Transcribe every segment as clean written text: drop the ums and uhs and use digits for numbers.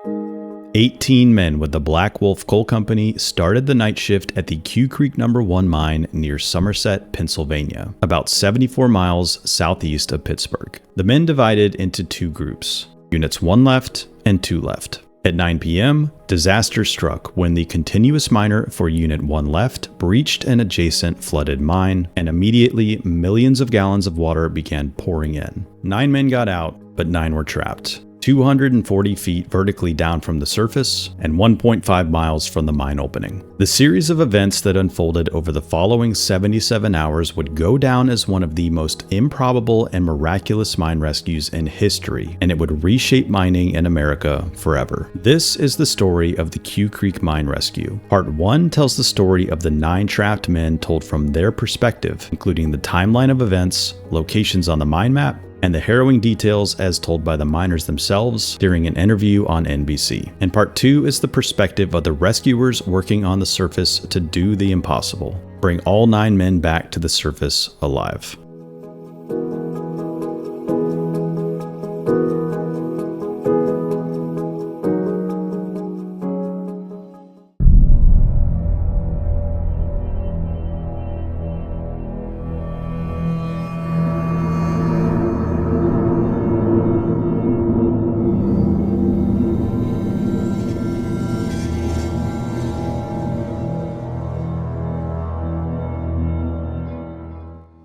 18 men with the Black Wolf Coal Company started the night shift at the Quecreek No. 1 mine near Somerset, Pennsylvania, about 74 miles southeast of Pittsburgh. The men divided into two groups, Units 1 left and 2 left. At 9 p.m., disaster struck when the continuous miner for Unit 1 left breached an adjacent flooded mine, and immediately millions of gallons of water began pouring in. 9 men got out, but 9 were trapped. 240 feet vertically down from the surface and 1.5 miles from the mine opening. The series of events that unfolded over the following 77 hours would go down as one of the most improbable and miraculous mine rescues in history, and it would reshape mining in America forever. This is the story of the Quecreek Mine Rescue. Part 1 tells the story of the 9 trapped men told from their perspective, including the timeline of events, locations on the mine map, and the harrowing details as told by the miners themselves during an interview on NBC. And part 2 is the perspective of the rescuers working on the surface to do the impossible, bring all 9 men back to the surface alive.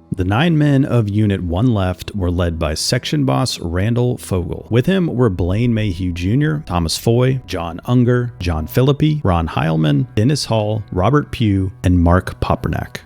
The 9 men of Unit 1 left were led by Section Boss Randall Fogel. With him were Blaine Mayhew Jr., Thomas Foy, John Unger, John Philippi, Ron Heilman, Dennis Hall, Robert Pugh, and Mark Papernak.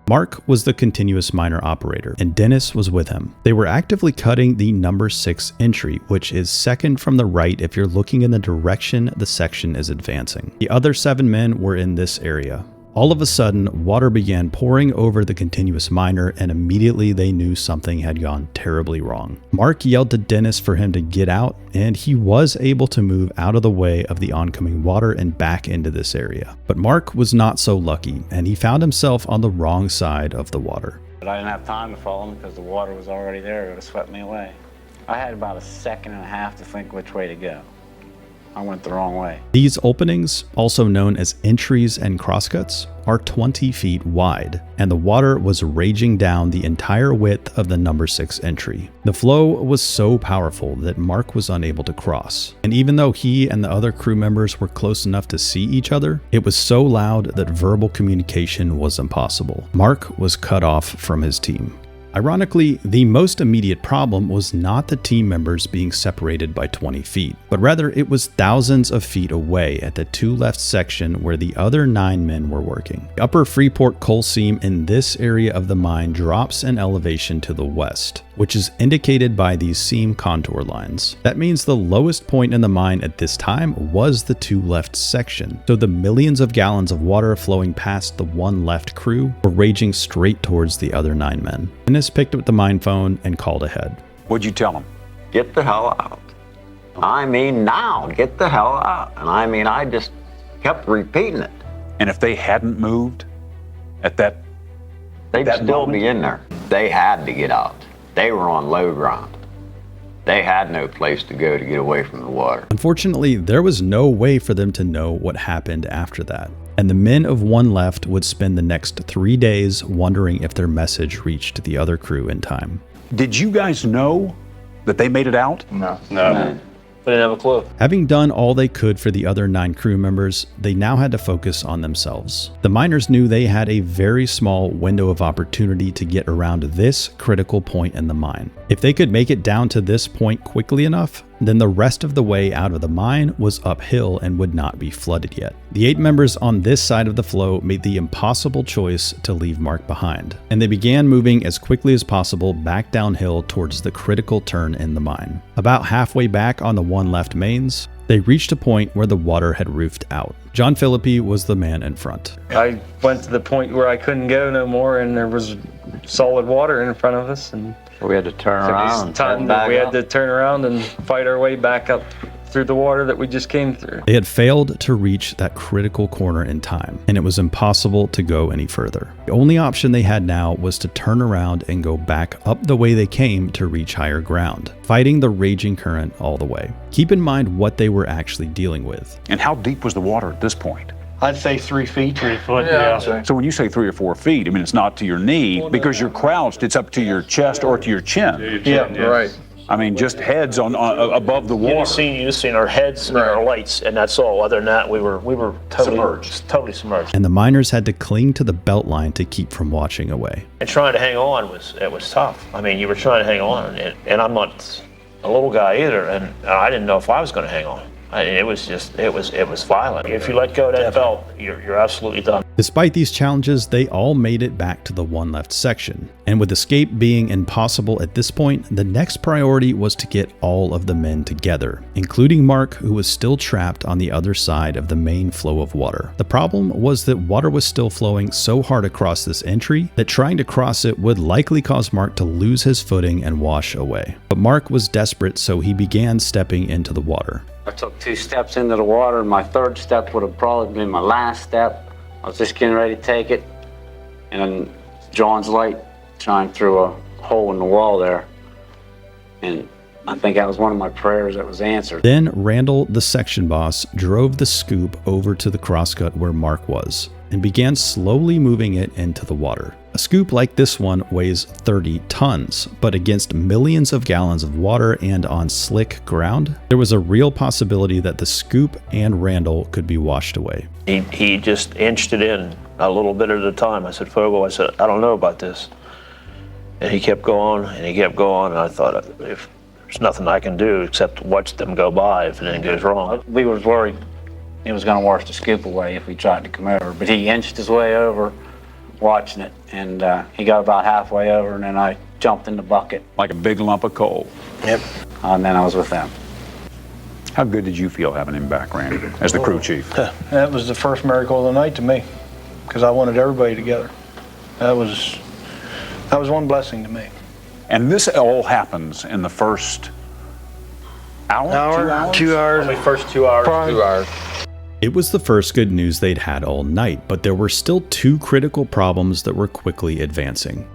Mark was the continuous miner operator, and Dennis was with him. They were actively cutting the number 6 entry, which is second from the right if you're looking in the direction the section is advancing. The other 7 men were in this area. All of a sudden, water began pouring over the continuous miner, and immediately they knew something had gone terribly wrong. Mark yelled to Dennis for him to get out, and he was able to move out of the way of the oncoming water and back into this area. But Mark was not so lucky, and he found himself on the wrong side of the water. But I didn't have time to follow him because the water was already there. It would have swept me away. I had about a second and a half to think which way to go. I went the wrong way. These openings, also known as entries and crosscuts, are 20 feet wide, and the water was raging down the entire width of the number 6 entry. The flow was so powerful that Mark was unable to cross, and even though he and the other crew members were close enough to see each other, it was so loud that verbal communication was impossible. Mark was cut off from his team. Ironically, the most immediate problem was not the team members being separated by 20 feet, but rather it was thousands of feet away at the 2 left section where the other 9 men were working. The upper Freeport coal seam in this area of the mine drops in elevation to the west, which is indicated by these seam contour lines. That means the lowest point in the mine at this time was the 2 left section, so the millions of gallons of water flowing past the 1 left crew were raging straight towards the other 9 men. Dennis picked up the mine phone and called ahead. What'd you tell him? Get the hell out. I mean, now, get the hell out. And I mean, I just kept repeating it. And if they hadn't moved at that They'd that still moment? be in there. They had to get out. They were on low ground. They had no place to go to get away from the water. Unfortunately, there was no way for them to know what happened after that, and the men of 1 left would spend the next 3 days wondering if their message reached the other crew in time. Did you guys know that they made it out? No. I didn't have a clue. Having done all they could for the other 9 crew members, they now had to focus on themselves. The miners knew they had a very small window of opportunity to get around this critical point in the mine. If they could make it down to this point quickly enough, then the rest of the way out of the mine was uphill and would not be flooded yet. The 8 members on this side of the flow made the impossible choice to leave Mark behind, and they began moving as quickly as possible back downhill towards the critical turn in the mine. About halfway back on the 1 left mains, they reached a point where the water had roofed out. John Philippi was the man in front. I went to the point where I couldn't go no more, and there was solid water in front of us, and We had to turn around and turn back we had up. to turn around and fight our way back up through the water that we just came through. They had failed to reach that critical corner in time, and it was impossible to go any further. The only option they had now was to turn around and go back up the way they came to reach higher ground, fighting the raging current all the way. Keep in mind what they were actually dealing with. And how deep was the water at this point? I'd say 3 feet. 3 foot, yeah. So when you say 3 or 4 feet, I mean, it's not to your knee because you're crouched. It's up to your chest or to your chin. Yeah, Right. I mean, just heads on above the water. You just seen our heads and our lights, and that's all. Other than that, we were totally submerged. And the miners had to cling to the belt line to keep from washing away. And trying to hang on was tough. I mean, you were trying to hang on, and I'm not a little guy either, and I didn't know if I was going to hang on. It was violent. If you let go of that belt, you're absolutely done. Despite these challenges, they all made it back to the one left section. And with escape being impossible at this point, the next priority was to get all of the men together, including Mark, who was still trapped on the other side of the main flow of water. The problem was that water was still flowing so hard across this entry that trying to cross it would likely cause Mark to lose his footing and wash away. But Mark was desperate, so he began stepping into the water. I took 2 steps into the water, and my 3rd step would have probably been my last step. I was just getting ready to take it, and then John's light shined through a hole in the wall there. And I think that was one of my prayers that was answered. Then Randall, the section boss, drove the scoop over to the crosscut where Mark was and began slowly moving it into the water. A scoop like this one weighs 30 tons, but against millions of gallons of water and on slick ground, there was a real possibility that the scoop and Randall could be washed away. He just inched it in a little bit at a time. I said, Fogel, I don't know about this. And he kept going, and he kept going, and I thought, if there's nothing I can do except watch them go by if anything goes wrong. We was worried he was going to wash the scoop away if we tried to come over, but he inched his way over, watching it, and he got about halfway over, and then I jumped in the bucket. Like a big lump of coal. Yep. And then I was with them. How good did you feel having him back, Randy, as the crew chief? That was the first miracle of the night to me, because I wanted everybody together. That was one blessing to me. And this all happens in the first hour? 2 hours. Only first 2 hours. Probably. 2 hours. It was the first good news they'd had all night, but there were still 2 critical problems that were quickly advancing.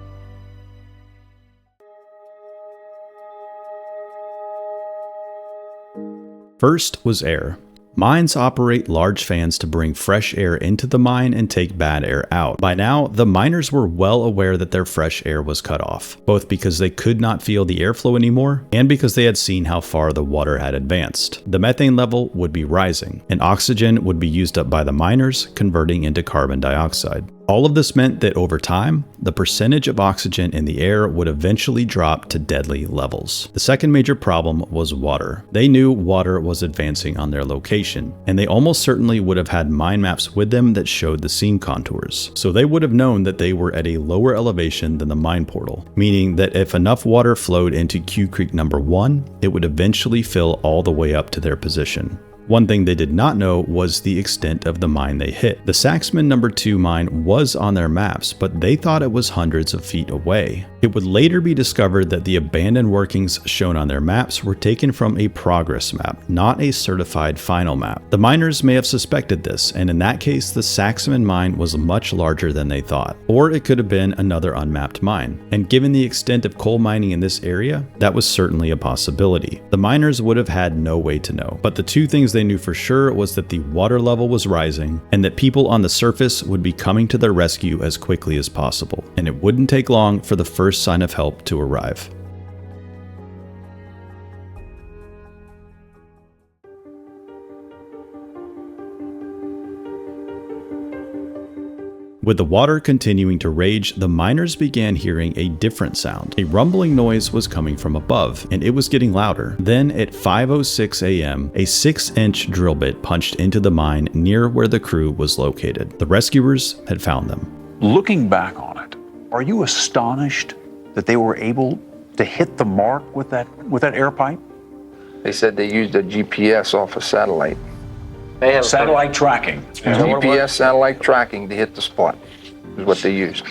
First was air. Mines operate large fans to bring fresh air into the mine and take bad air out. By now, the miners were well aware that their fresh air was cut off, both because they could not feel the airflow anymore and because they had seen how far the water had advanced. The methane level would be rising, and oxygen would be used up by the miners, converting into carbon dioxide. All of this meant that over time, the percentage of oxygen in the air would eventually drop to deadly levels. The second major problem was water. They knew water was advancing on their location, and they almost certainly would have had mine maps with them that showed the seam contours. So they would have known that they were at a lower elevation than the mine portal, meaning that if enough water flowed into Quecreek number 1, it would eventually fill all the way up to their position. One thing they did not know was the extent of the mine they hit. The Saxman number 2 mine was on their maps, but they thought it was hundreds of feet away. It would later be discovered that the abandoned workings shown on their maps were taken from a progress map, not a certified final map. The miners may have suspected this, and in that case, the Saxman mine was much larger than they thought. Or it could have been another unmapped mine. And given the extent of coal mining in this area, that was certainly a possibility. The miners would have had no way to know. But the 2 things they knew for sure was that the water level was rising and that people on the surface would be coming to their rescue as quickly as possible. And it wouldn't take long for the first sign of help to arrive. With the water continuing to rage, the miners began hearing a different sound. A rumbling noise was coming from above, and it was getting louder. Then at 5:06 a.m., a 6-inch drill bit punched into the mine near where the crew was located. The rescuers had found them. Looking back on it, are you astonished that they were able to hit the mark with that air pipe? They said they used a GPS off a satellite. They have Satellite tracking. GPS satellite tracking to hit the spot is what they used.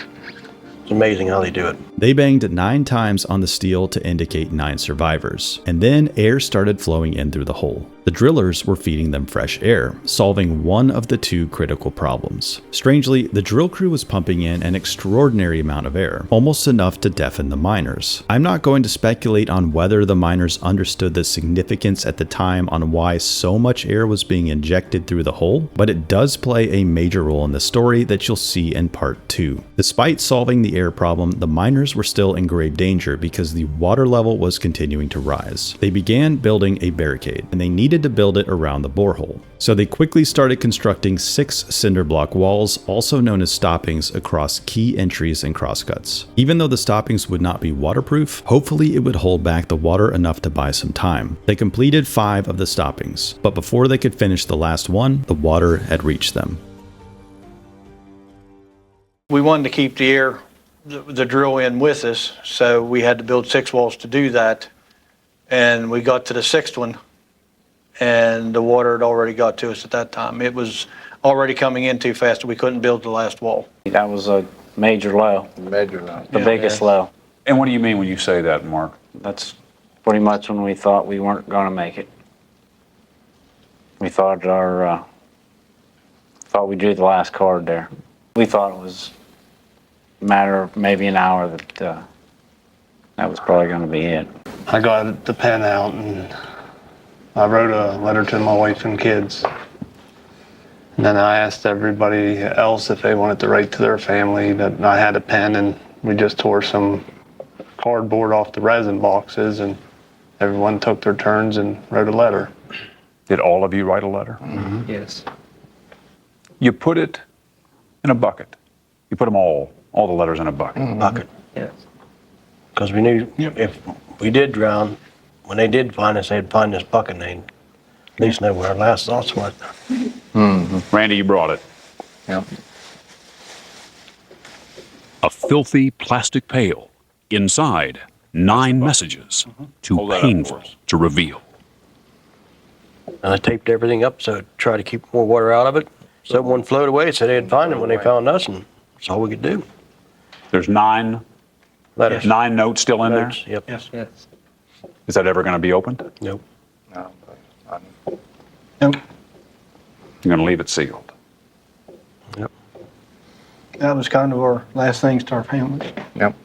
It's amazing how they do it. They banged 9 times on the steel to indicate 9 survivors, and then air started flowing in through the hole. The drillers were feeding them fresh air, solving one of the 2 critical problems. Strangely, the drill crew was pumping in an extraordinary amount of air, almost enough to deafen the miners. I'm not going to speculate on whether the miners understood the significance at the time on why so much air was being injected through the hole, but it does play a major role in the story that you'll see in part 2. Despite solving the air problem, the miners were still in grave danger because the water level was continuing to rise. They began building a barricade, and they needed to build it around the borehole. So they quickly started constructing 6 cinder block walls, also known as stoppings, across key entries and crosscuts. Even though the stoppings would not be waterproof, hopefully it would hold back the water enough to buy some time. They completed 5 of the stoppings, but before they could finish the last one, the water had reached them. We wanted to keep the drill in with us, so we had to build 6 walls to do that. And we got to the 6th one, and the water had already got to us at that time. It was already coming in too fast, we couldn't build the last wall. That was a major low, the biggest low. And what do you mean when you say that, Mark? That's pretty much when we thought we weren't going to make it. We thought we drew the last card there. We thought it was a matter of maybe an hour that was probably going to be it. I got the pen out and I wrote a letter to my wife and kids. And then I asked everybody else if they wanted to write to their family that I had a pen, and we just tore some cardboard off the resin boxes and everyone took their turns and wrote a letter. Did all of you write a letter? Mm-hmm. Yes. You put it in a bucket. You put them all the letters in a bucket. Mm-hmm. Bucket. Yes. Because we knew if we did drown, when they did find us, they'd find this bucket and they'd at least know where our last thoughts were. Mm-hmm. Randy, you brought it. Yep. A filthy plastic pail. Inside, 9 messages, too Hold that up for painful us. to reveal. And I taped everything up so I'd try to keep more water out of it. So when float away, so they'd find it when they found us, and that's all we could do. There's 9 Letters. 9 notes still in there? Notes, yep. Yes. Is that ever going to be opened? Nope. No, Nope. You're going to leave it sealed. Yep. That was kind of our last things to our families. Yep.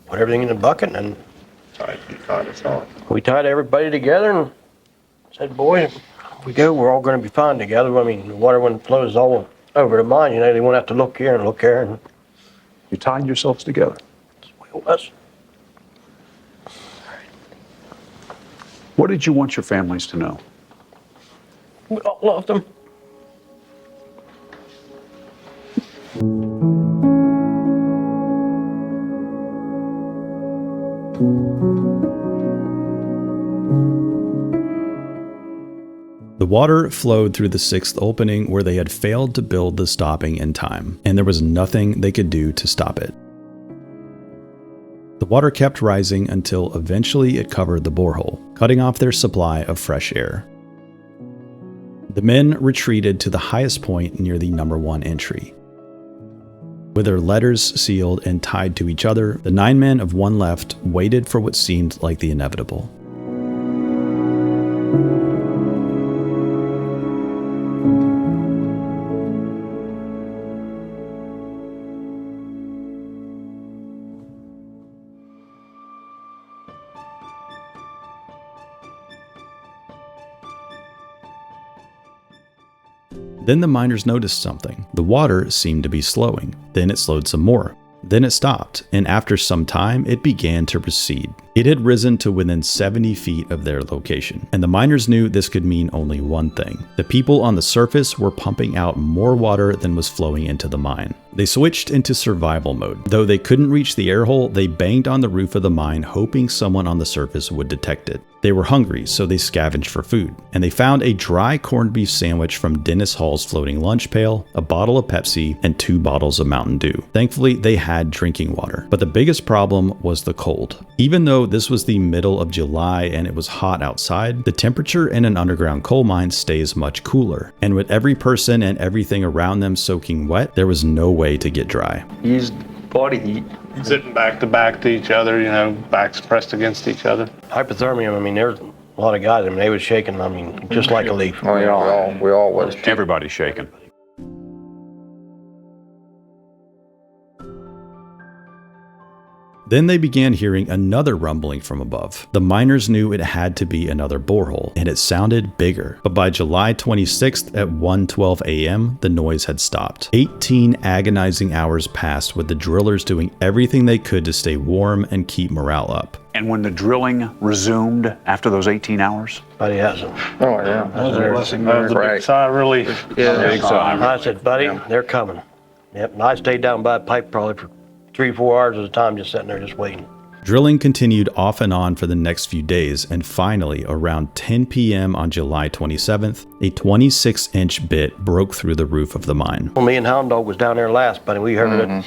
Put everything in the bucket, and we tied everybody together and said, boys, if we go, we're all going to be fine together. I mean, the water, when it flows all over the mine, you know, they won't have to look here and look there. And You tied yourselves together. that's the way it was. What did you want your families to know? We all loved them. The water flowed through the 6th opening where they had failed to build the stopping in time, and there was nothing they could do to stop it. The water kept rising until eventually it covered the borehole, cutting off their supply of fresh air. The men retreated to the highest point near the number 1 entry. With their letters sealed and tied to each other, the 9 men of one left waited for what seemed like the inevitable. Then the miners noticed something. The water seemed to be slowing. Then it slowed some more. Then it stopped, and after some time, it began to recede. It had risen to within 70 feet of their location, and the miners knew this could mean only one thing. The people on the surface were pumping out more water than was flowing into the mine. They switched into survival mode. Though they couldn't reach the air hole, they banged on the roof of the mine, hoping someone on the surface would detect it. They were hungry, so they scavenged for food, and they found a dry corned beef sandwich from Dennis Hall's floating lunch pail, a bottle of Pepsi, and 2 bottles of Mountain Dew. Thankfully, they had drinking water. But the biggest problem was the cold. Even though this was the middle of July and it was hot outside, the temperature in an underground coal mine stays much cooler. And with every person and everything around them soaking wet, there was no way to get dry. Used body heat. Sitting back to each other, you know, backs pressed against each other. Hypothermia, I mean, there's a lot of guys, I mean, they was shaking, I mean, just like a leaf. Oh, yeah, we all was. Everybody's shaking. Then they began hearing another rumbling from above. The miners knew it had to be another borehole, and it sounded bigger. But by July 26th at 1:12 a.m., the noise had stopped. 18 agonizing hours passed with the drillers doing everything they could to stay warm and keep morale up. And when the drilling resumed after those 18 hours? Buddy hasn't. Oh, yeah. That was a blessing. That was a Right. big sigh of relief. Big sigh. I said, buddy, they're coming. Yep, and I stayed down by the pipe probably for 3-4 hours at a time, just sitting there, just waiting. Drilling continued off and on for the next few days, and finally, around 10 p.m. on July 27th, a 26-inch bit broke through the roof of the mine. Well, me and Hound Dog was down there last, buddy. We heard it.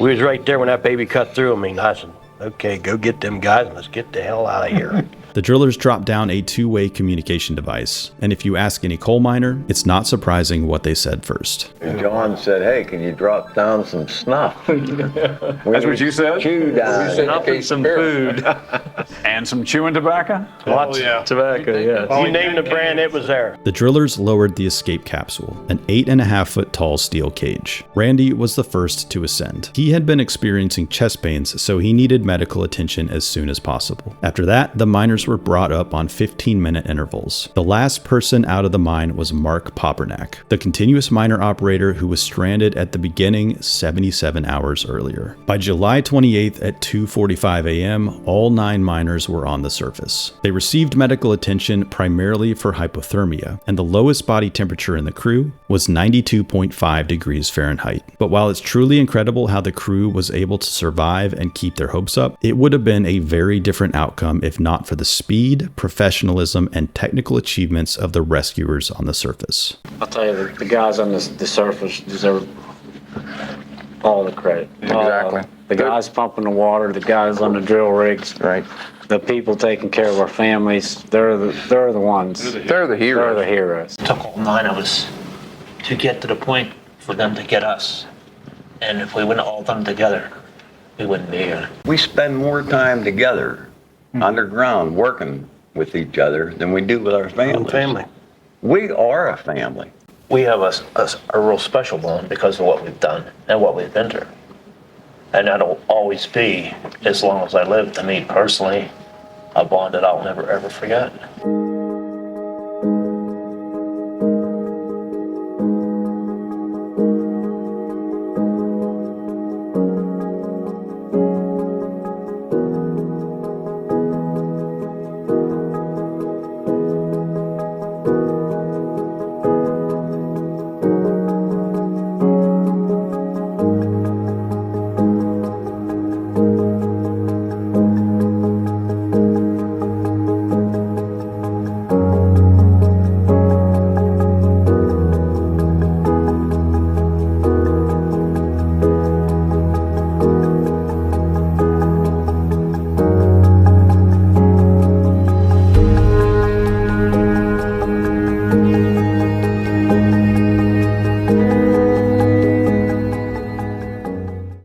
We was right there when that baby cut through. I mean, I said, okay, go get them guys and let's get the hell out of here. The drillers dropped down a two-way communication device, and if you ask any coal miner, it's not surprising what they said first. John said, hey, can you drop down some snuff? That's what you said? Chew down. Snuff and some food. And some chewing tobacco? Lots. yeah. Tobacco, yeah. You named the brand, it was there. The drillers lowered the escape capsule, an 8.5-foot tall steel cage. Randy was the first to ascend. He had been experiencing chest pains, so he needed medical attention as soon as possible. After that, the miners were brought up on 15-minute intervals. The last person out of the mine was Mark Popernak, the continuous miner operator who was stranded at the beginning 77 hours earlier. By July 28th at 2:45 a.m., all 9 miners were on the surface. They received medical attention primarily for hypothermia, and the lowest body temperature in the crew was 92.5 degrees Fahrenheit. But while it's truly incredible how the crew was able to survive and keep their hopes up, it would have been a very different outcome if not for the speed, professionalism, and technical achievements of the rescuers on the surface. I'll tell you, the guys on the surface deserve all the credit. Exactly. The guys pumping the water, the guys on the drill rigs, Right. the people taking care of our families, they're the ones. They're the heroes. They're the heroes. It took all 9 of us to get to the point for them to get us. And if we wouldn't all done together, we wouldn't be here. We spend more time together underground working with each other than we do with our families. Family. We are a family. We have a real special bond because of what we've done and what we've been through. And that'll always be, as long as I live, to me personally, a bond that I'll never ever forget.